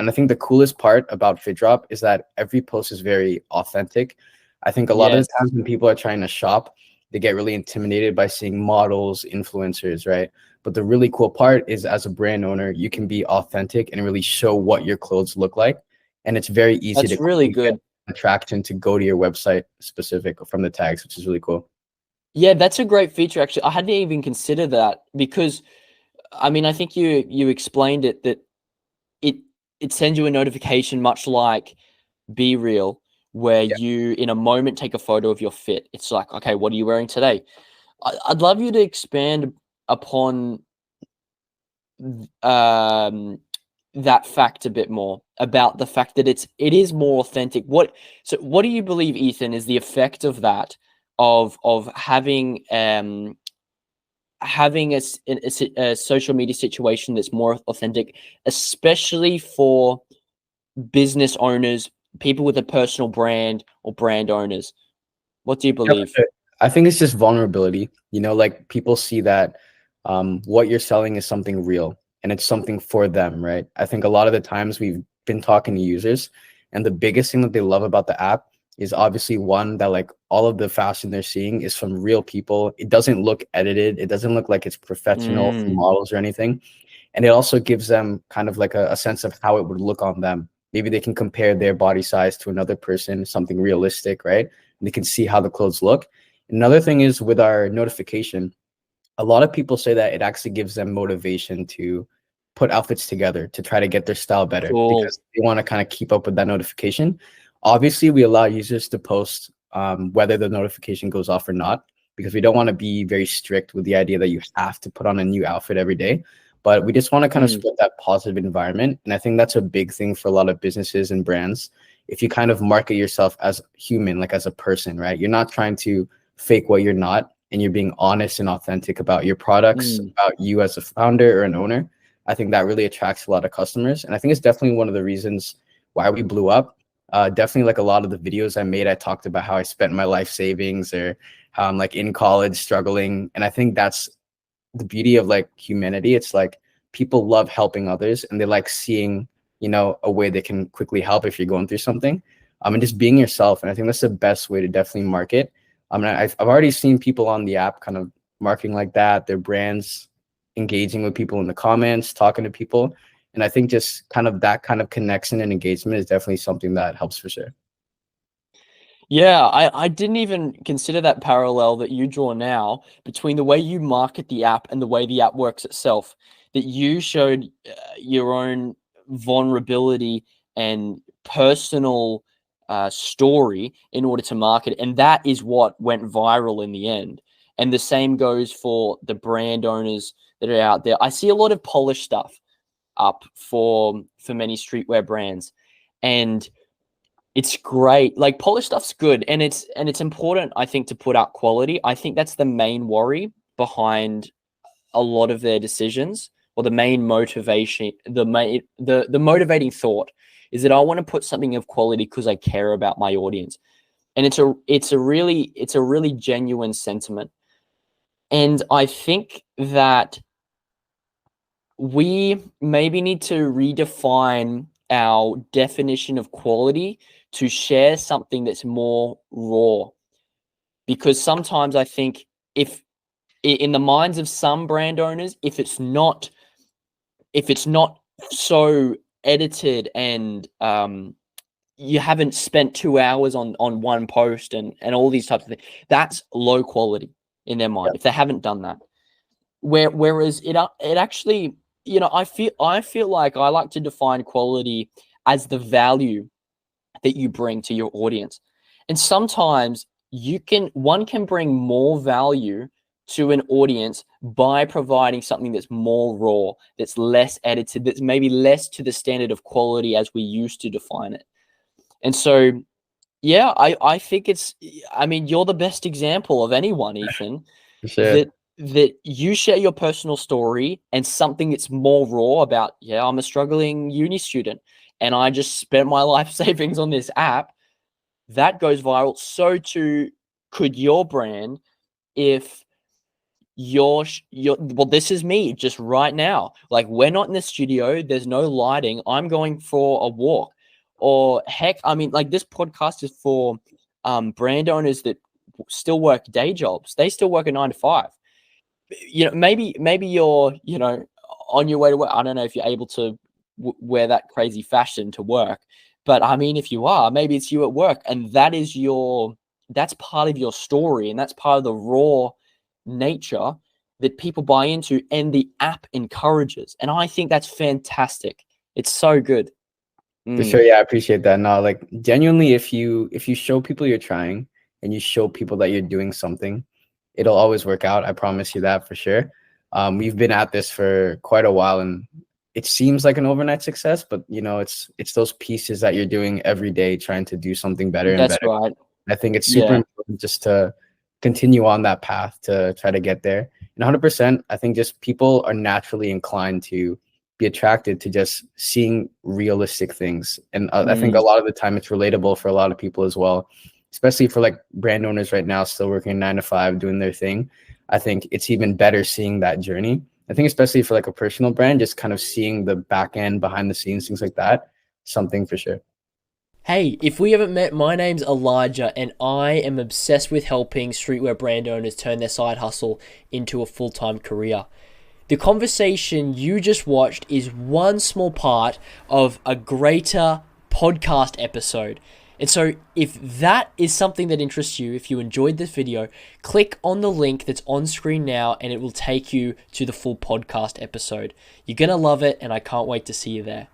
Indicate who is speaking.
Speaker 1: And I think the coolest part about FitDrop is that every post is very authentic. I think a lot of
Speaker 2: Yes.
Speaker 1: the times when people are trying to shop, they get really intimidated by seeing models, influencers, right? But the really cool part is as a brand owner, you can be authentic and really show what your clothes look like. And it's very easy to
Speaker 2: That's really
Speaker 1: quickly get
Speaker 2: good.
Speaker 1: attraction to go to your website specific from the tags, which is really cool.
Speaker 2: Yeah, that's a great feature actually. I hadn't even considered that because I mean, I think you explained it that it it sends you a notification much like Be Real, where
Speaker 1: Yeah.
Speaker 2: you in a moment take a photo of your fit. It's like, okay, what are you wearing today? I'd love you to expand upon um that fact a bit more about the fact that it is more authentic. What do you believe, Ethan, is the effect of that of having a social media situation that's more authentic, especially for business owners, people with a personal brand or brand owners? What do you
Speaker 1: Yeah, for
Speaker 2: believe?
Speaker 1: sure. I think it's just vulnerability. Like people see that what you're selling is something real and it's something for them, right? I think a lot of the times we've been talking to users, and the biggest thing that they love about the app is obviously one that like all of the fashion they're seeing is from real people. It doesn't look edited. It doesn't look like it's professional from
Speaker 2: Mm,
Speaker 1: models or anything. And it also gives them kind of like a sense of how it would look on them. Maybe they can compare their body size to another person, something realistic, right? And they can see how the clothes look. Another thing is with our notification, a lot of people say that it actually gives them motivation to put outfits together to try to get their style better
Speaker 2: cool.
Speaker 1: because they want to kind of keep up with that notification. Obviously, we allow users to post whether the notification goes off or not because we don't want to be very strict with the idea that you have to put on a new outfit every day. But we just want to kind of
Speaker 2: Mm,
Speaker 1: spread that positive environment. And I think that's a big thing for a lot of businesses and brands. If you kind of market yourself as human, like as a person, right? You're not trying to fake what you're not, and you're being honest and authentic about your products,
Speaker 2: mm.
Speaker 1: about you as a founder or an owner. I think that really attracts a lot of customers. And I think it's definitely one of the reasons why we blew up. Definitely like a lot of the videos I made, I talked about how I spent my life savings or how I'm like in college struggling. And I think that's the beauty of like humanity. It's like people love helping others and they like seeing, a way they can quickly help if you're going through something. And just being yourself. And I think that's the best way to definitely market. I mean, I've already seen people on the app kind of marketing like that, their brands engaging with people in the comments, talking to people. And I think just kind of that kind of connection and engagement is definitely something that helps for sure.
Speaker 2: Yeah, I didn't even consider that parallel that you draw now between the way you market the app and the way the app works itself. That you showed your own vulnerability and personal story in order to market it, and that is what went viral in the end. And the same goes for the brand owners that are out there. I see a lot of polished stuff up for many streetwear brands, and it's great. Like polished stuff's good, and it's important, I think, to put out quality. I think that's the main worry behind a lot of their decisions, or the main motivation, the motivating thought is that I want to put something of quality because I care about my audience. And it's a really genuine sentiment. And I think that we maybe need to redefine our definition of quality to share something that's more raw. Because sometimes I think if in the minds of some brand owners, if it's not so edited and you haven't spent 2 hours on one post and all these types of things, that's low quality in their mind if they haven't done that. Whereas it actually, I feel like I like to define quality as the value that you bring to your audience. And sometimes one can bring more value to an audience by providing something that's more raw, that's less edited, that's maybe less to the standard of quality as we used to define it. And so, yeah, I think I mean, you're the best example of anyone, Ethan,
Speaker 1: For sure.
Speaker 2: that you share your personal story and something that's more raw about, yeah, I'm a struggling uni student and I just spent my life savings on this app. That goes viral. So too could your brand if well, this is me just right now. Like, we're not in the studio, there's no lighting. I'm going for a walk. Or heck, I mean, like, this podcast is for brand owners that still work day jobs. They still work a 9 to 5. Maybe you're, on your way to work. I don't know if you're able to wear that crazy fashion to work, but I mean, if you are, maybe it's you at work, and that's part of your story, and that's part of the raw nature that people buy into, and the app encourages. And I think that's fantastic. It's so good.
Speaker 1: For sure, yeah, I appreciate that. No, like, genuinely, if you show people you're trying and you show people that you're doing something, it'll always work out. I promise you that for sure. We've been at this for quite a while, and it seems like an overnight success, but it's those pieces that you're doing every day, trying to do something better and
Speaker 2: That's
Speaker 1: better.
Speaker 2: right.
Speaker 1: I think it's super
Speaker 2: Yeah.
Speaker 1: important just to continue on that path to try to get there. And 100%, I think just people are naturally inclined to be attracted to just seeing realistic things. And I think a lot of the time it's relatable for a lot of people as well, especially for like brand owners right now, still working 9 to 5, doing their thing. I think it's even better seeing that journey. I think especially for like a personal brand, just kind of seeing the back end, behind the scenes, things like that, something for sure.
Speaker 3: Hey, if we haven't met, my name's Elijah, and I am obsessed with helping streetwear brand owners turn their side hustle into a full-time career. The conversation you just watched is one small part of a greater podcast episode. And so if that is something that interests you, if you enjoyed this video, click on the link that's on screen now and it will take you to the full podcast episode. You're going to love it, and I can't wait to see you there.